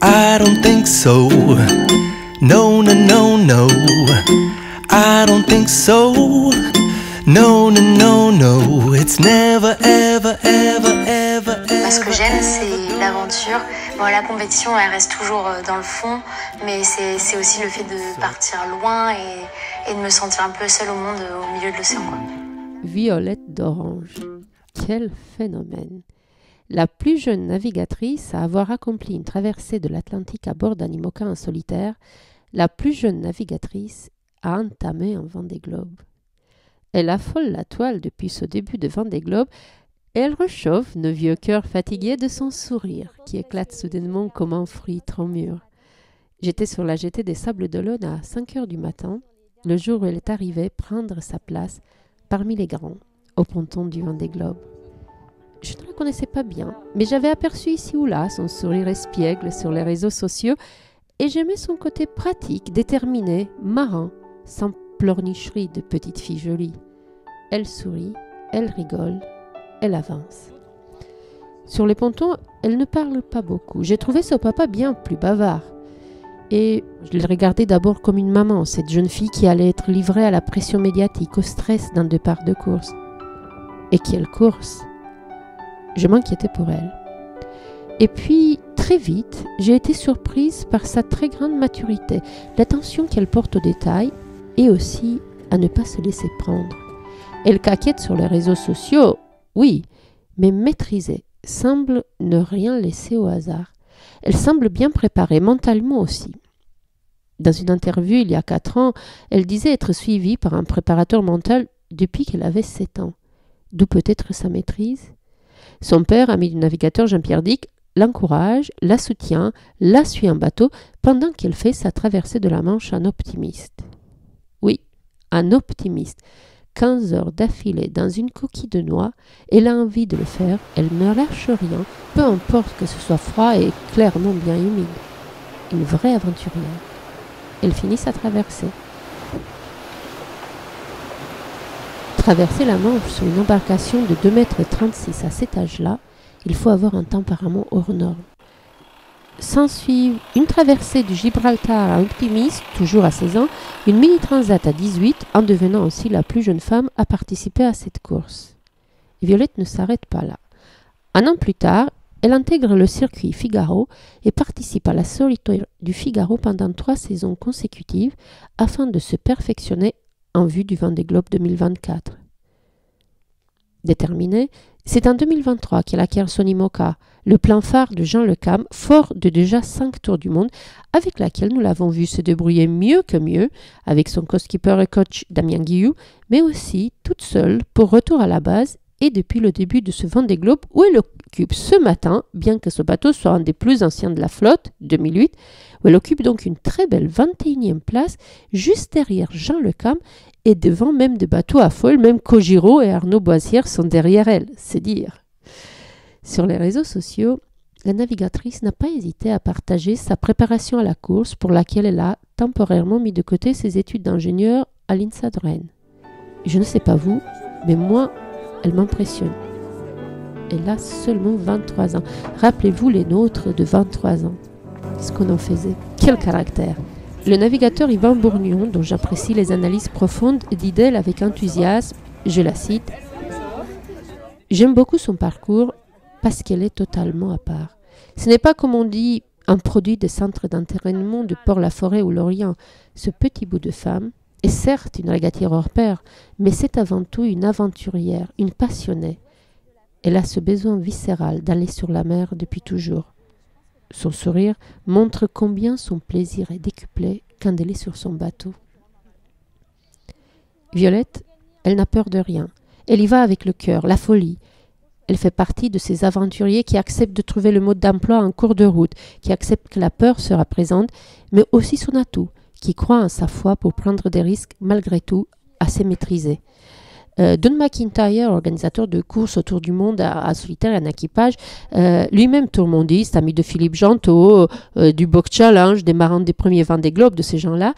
I don't think so. No, no, no, no. I don't think so. No, no, no, no. It's never, ever, ever, ever, ever. Ce que j'aime, c'est l'aventure. Bon, la compétition, elle reste toujours dans le fond, mais c'est aussi le fait de partir loin et de me sentir un peu seule au monde, au milieu de l'océan, quoi. Violette d'Orange. Quel phénomène! La plus jeune navigatrice à avoir accompli une traversée de l'Atlantique à bord d'un IMOCA en solitaire, la plus jeune navigatrice a entamé un Vendée Globe. Elle affole la toile depuis ce début de Vendée Globe et elle réchauffe nos vieux cœurs fatigués de son sourire qui éclate soudainement comme un fruit trop mûr. J'étais sur la jetée des Sables d'Olonne à 5 heures du matin, le jour où elle est arrivée prendre sa place parmi les grands, au ponton du Vendée Globe. Je ne la connaissais pas bien, mais j'avais aperçu ici ou là son sourire espiègle sur les réseaux sociaux et j'aimais son côté pratique, déterminé, marrant, sans pleurnicherie de petite fille jolie. Elle sourit, elle rigole, elle avance. Sur les pontons, elle ne parle pas beaucoup. J'ai trouvé son papa bien plus bavard. Et je l'ai regardée d'abord comme une maman, cette jeune fille qui allait être livrée à la pression médiatique, au stress d'un départ de course. Et quelle course! Je m'inquiétais pour elle. Et puis, très vite, j'ai été surprise par sa très grande maturité, l'attention qu'elle porte aux détails et aussi à ne pas se laisser prendre. Elle caquette sur les réseaux sociaux, oui, mais maîtrisée, semble ne rien laisser au hasard. Elle semble bien préparée, mentalement aussi. Dans une interview il y a 4 ans, elle disait être suivie par un préparateur mental depuis qu'elle avait 7 ans. D'où peut-être sa maîtrise. Son père, ami du navigateur Jean-Pierre Dick, l'encourage, la soutient, la suit en bateau pendant qu'elle fait sa traversée de la Manche en optimiste. Oui, un optimiste. 15 heures d'affilée dans une coquille de noix, elle a envie de le faire, elle ne lâche rien, peu importe que ce soit froid et clairement bien humide. Une vraie aventurière. Elle finit sa traversée. Traverser la Manche sur une embarcation de 2,36 m à cet âge-là, il faut avoir un tempérament hors norme. S'ensuit une traversée du Gibraltar à Optimiste, toujours à 16 ans, une mini-transat à 18, en devenant aussi la plus jeune femme à participer à cette course. Violette ne s'arrête pas là. Un an plus tard, elle intègre le circuit Figaro et participe à la solitaire du Figaro pendant 3 saisons consécutives afin de se perfectionner en vue du Vendée Globe 2024. Déterminée, c'est en 2023 qu'elle acquiert son IMOCA, le plan phare de Jean Le Cam, fort de déjà 5 tours du monde, avec laquelle nous l'avons vu se débrouiller mieux que mieux, avec son co-skipper et coach Damien Guillou, mais aussi toute seule pour retour à la base et depuis le début de ce Vendée Globe où elle occupe ce matin, bien que ce bateau soit un des plus anciens de la flotte, 2008, où elle occupe donc une très belle 21e place, juste derrière Jean Le Cam et devant même des bateaux à foile, même Kojiro et Arnaud Boissière sont derrière elle, c'est dire. Sur les réseaux sociaux, la navigatrice n'a pas hésité à partager sa préparation à la course pour laquelle elle a temporairement mis de côté ses études d'ingénieur à l'INSA de Rennes. Je ne sais pas vous, mais moi, elle m'impressionne. Elle a seulement 23 ans. Rappelez-vous les nôtres de 23 ans. Ce qu'on en faisait. Quel caractère! Le navigateur Yvan Bourgnon, dont j'apprécie les analyses profondes, dit d'elle avec enthousiasme, je la cite, « J'aime beaucoup son parcours parce qu'elle est totalement à part. Ce n'est pas, comme on dit, un produit des centres d'entraînement de Port-la-Forêt ou Lorient. Ce petit bout de femme est certes une régatière hors pair, mais c'est avant tout une aventurière, une passionnée. Elle a ce besoin viscéral d'aller sur la mer depuis toujours. Son sourire montre combien son plaisir est décuplé quand elle est sur son bateau. Violette, elle n'a peur de rien. Elle y va avec le cœur, la folie. Elle fait partie de ces aventuriers qui acceptent de trouver le mode d'emploi en cours de route, qui acceptent que la peur sera présente, mais aussi son atout, qui croit en sa foi pour prendre des risques malgré tout assez maîtrisés. Don McIntyre, organisateur de courses autour du monde à solitaire et en équipage, lui-même tourmondiste, ami de Philippe Gentot, du Box Challenge, des marins des premiers Vendée Globe, de ces gens-là,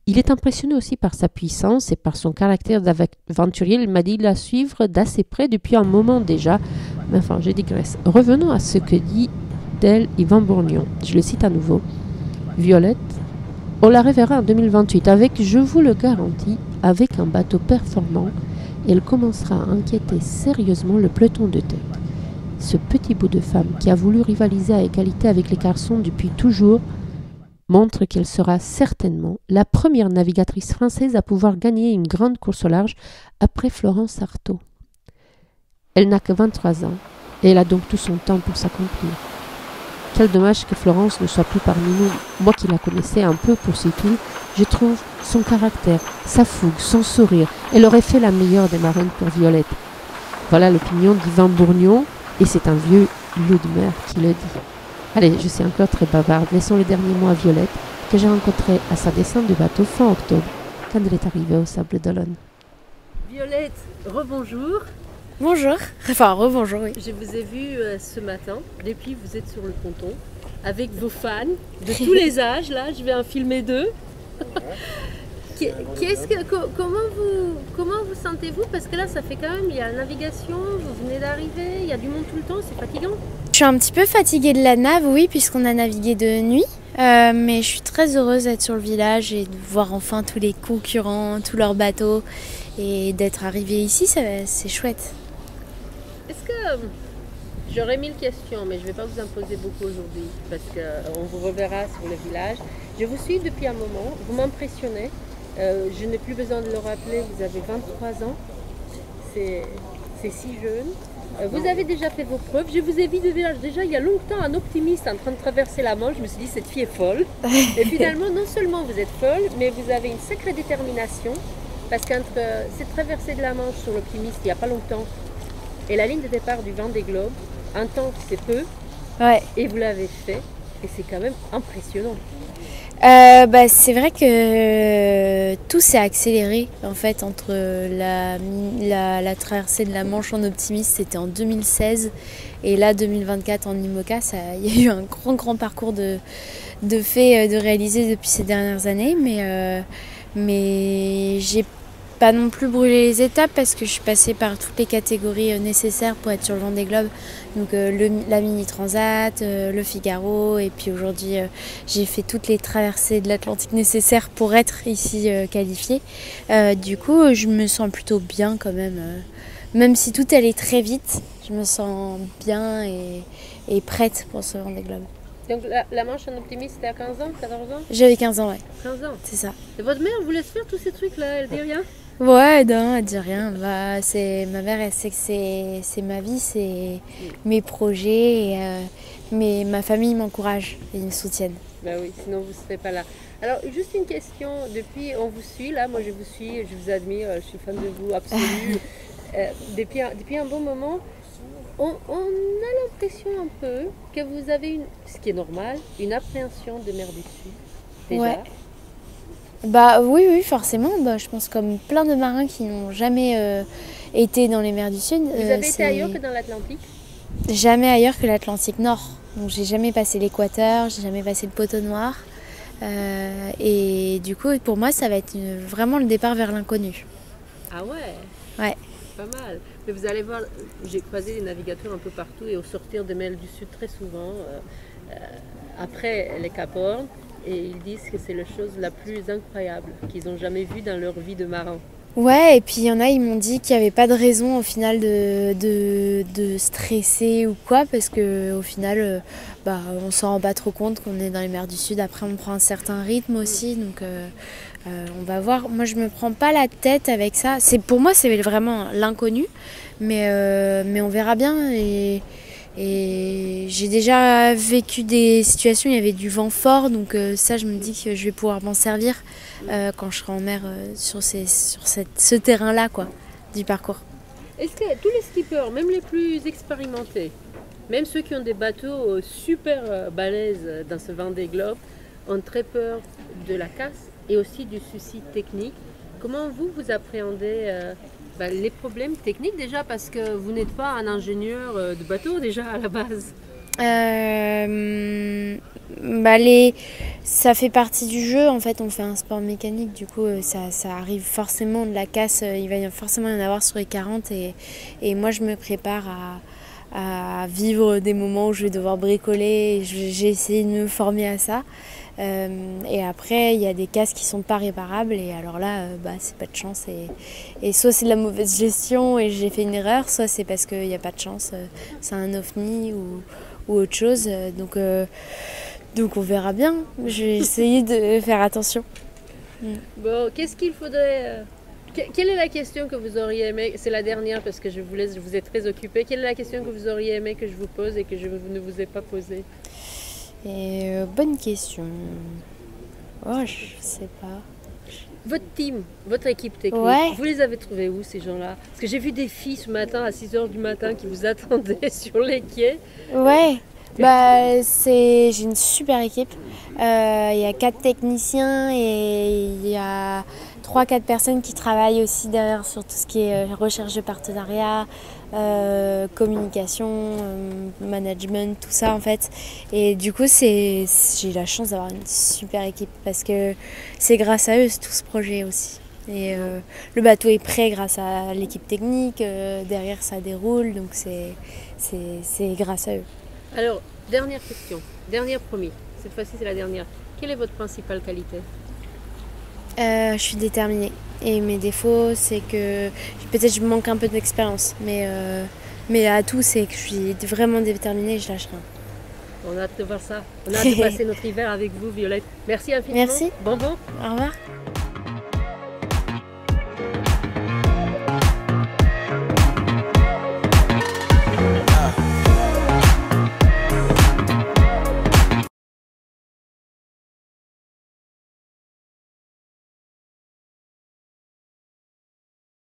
il est impressionné aussi par sa puissance et par son caractère d'aventurier. Il m'a dit la suivre d'assez près depuis un moment déjà. Mais enfin, je digresse. Revenons à ce que dit d'elle Yvan Bourgnon. Je le cite à nouveau. Violette, on la reverra en 2028 avec, je vous le garantis, avec un bateau performant et elle commencera à inquiéter sérieusement le peloton de tête. Ce petit bout de femme qui a voulu rivaliser à égalité avec les garçons depuis toujours montre qu'elle sera certainement la première navigatrice française à pouvoir gagner une grande course au large après Florence Artaud. Elle n'a que 23 ans et elle a donc tout son temps pour s'accomplir. Quel dommage que Florence ne soit plus parmi nous. Moi qui la connaissais un peu pour ses tout, je trouve son caractère, sa fougue, son sourire. Elle aurait fait la meilleure des marraines pour Violette. Voilà l'opinion d'Yvan Bourgnon, et c'est un vieux loup de mer qui le dit. Allez, je suis encore très bavarde. Laissons le dernier mot à Violette, que j'ai rencontrée à sa descente du bateau fin octobre, quand elle est arrivée au Sable d'Olonne. Violette, rebonjour. Bonjour, enfin rebonjour, oui. Je vous ai vu ce matin, depuis vous êtes sur le ponton, avec vos fans de tous les âges, là, je vais en filmer 2. Comment vous sentez-vous? Parce que là, ça fait quand même, il y a la navigation, vous venez d'arriver, il y a du monde tout le temps, c'est fatigant. Je suis un petit peu fatiguée de la nave, oui, puisqu'on a navigué de nuit. Mais je suis très heureuse d'être sur le village et de voir enfin tous les concurrents, tous leurs bateaux. Et d'être arrivée ici, c'est chouette. Est-ce que j'aurais 1000 questions, mais je ne vais pas vous en poser beaucoup aujourd'hui parce qu'on vous reverra sur le village. Je vous suis depuis un moment, vous m'impressionnez. Je n'ai plus besoin de le rappeler, vous avez 23 ans, c'est si jeune. Vous avez déjà fait vos preuves. Je vous ai vu déjà il y a longtemps un optimiste en train de traverser la Manche. Je me suis dit, cette fille est folle. Et finalement, non seulement vous êtes folle, mais vous avez une sacrée détermination. Parce qu'entre cette traversée de la Manche sur l'optimiste il n'y a pas longtemps et la ligne de départ du Vendée Globe, un temps c'est peu, Ouais. Et vous l'avez fait, et c'est quand même impressionnant. C'est vrai que tout s'est accéléré en fait entre la traversée de la Manche en optimiste, c'était en 2016, et là 2024 en IMOCA. Il y a eu un grand parcours de faits de réaliser depuis ces dernières années, mais j'ai pas non plus brûlé les étapes parce que je suis passée par toutes les catégories nécessaires pour être sur le Vendée Globe. Donc la Mini Transat, le Figaro, et puis aujourd'hui j'ai fait toutes les traversées de l'Atlantique nécessaires pour être ici qualifiée. Du coup je me sens plutôt bien quand même. Même si tout allait très vite, je me sens bien et prête pour ce Vendée Globe. Donc la Manche en optimiste, c'était à 15 ans, 14 ans? J'avais 15 ans, ouais. 15 ans? C'est ça. Et votre mère vous laisse faire tous ces trucs-là, elle dit rien? Ouais, non, elle dit rien. Ma mère, elle sait que c'est ma vie, c'est mes projets, mais ma famille m'encourage et ils me soutiennent. Bah oui, sinon vous ne serez pas là. Alors, juste une question, depuis on vous suit, là, moi je vous suis, je vous admire, je suis fan de vous, absolue. Depuis un bon moment, on a l'impression un peu que vous avez, ce qui est normal, une appréhension de mer du Sud, déjà. Ouais. Oui, forcément. Je pense comme plein de marins qui n'ont jamais été dans les mers du Sud. Vous avez été ailleurs que dans l'Atlantique? Jamais ailleurs que l'Atlantique Nord. Donc j'ai jamais passé l'équateur, j'ai jamais passé le poteau noir. Et du coup, pour moi, ça va être vraiment le départ vers l'inconnu. Ah ouais? Ouais. Pas mal. Mais vous allez voir, j'ai croisé des navigateurs un peu partout et au sortir des mers du Sud très souvent, après les Cap Horn, et ils disent que c'est la chose la plus incroyable qu'ils n'ont jamais vue dans leur vie de marin. Ouais, et puis il y en a, ils m'ont dit qu'il n'y avait pas de raison au final de stresser ou quoi, parce qu'au final, on s'en rend pas trop compte qu'on est dans les mers du Sud. Après, on prend un certain rythme aussi, donc on va voir. Moi, je me prends pas la tête avec ça. Pour moi, c'est vraiment l'inconnu, mais on verra bien. Et j'ai déjà vécu des situations où il y avait du vent fort, donc ça, je me dis que je vais pouvoir m'en servir quand je serai en mer sur ce terrain-là, quoi, du parcours. Est-ce que tous les skippers, même les plus expérimentés, même ceux qui ont des bateaux super balèzes dans ce Vendée Globe, ont très peur de la casse et aussi du souci technique? Comment vous appréhendez les problèmes techniques déjà, parce que vous n'êtes pas un ingénieur de bateau déjà à la base? Ça fait partie du jeu, en fait on fait un sport mécanique, du coup ça arrive forcément de la casse, il va forcément y en avoir sur les 40 et moi je me prépare à vivre des moments où je vais devoir bricoler. J'ai essayé de me former à ça. Et après, il y a des casses qui sont pas réparables et alors là, c'est pas de chance. Et soit c'est de la mauvaise gestion et j'ai fait une erreur, soit c'est parce qu'il n'y a pas de chance, c'est un ovni ou autre chose. Donc on verra bien. Je vais essayer de faire attention. Bon, qu'est-ce qu'il faudrait... Quelle est la question que vous auriez aimé, c'est la dernière parce que je vous laisse, je vous ai très occupée, quelle est la question que vous auriez aimé que je vous pose et que je ne vous ai pas posée? Bonne question. Oh, je sais pas. Votre team, votre équipe technique, Ouais. vous les avez trouvés où ces gens-là? Parce que j'ai vu des filles ce matin à 6h du matin qui vous attendaient sur les quais. Ouais. J'ai une super équipe. Il y a 4 techniciens et il y a 3-4 personnes qui travaillent aussi derrière sur tout ce qui est recherche de partenariat, communication, management, tout ça en fait. Et du coup, j'ai la chance d'avoir une super équipe parce que c'est grâce à eux tout ce projet aussi. Et le bateau est prêt grâce à l'équipe technique, derrière ça déroule, donc c'est grâce à eux. Alors, dernière question, dernière promis, cette fois-ci c'est la dernière. Quelle est votre principale qualité? Je suis déterminée. Et mes défauts, c'est que peut-être je manque un peu d'expérience. Mais l'atout, c'est que je suis vraiment déterminée et je lâche rien. On a hâte de voir ça. On a hâte de passer notre hiver avec vous, Violette. Merci infiniment. Merci. Bon. Au revoir.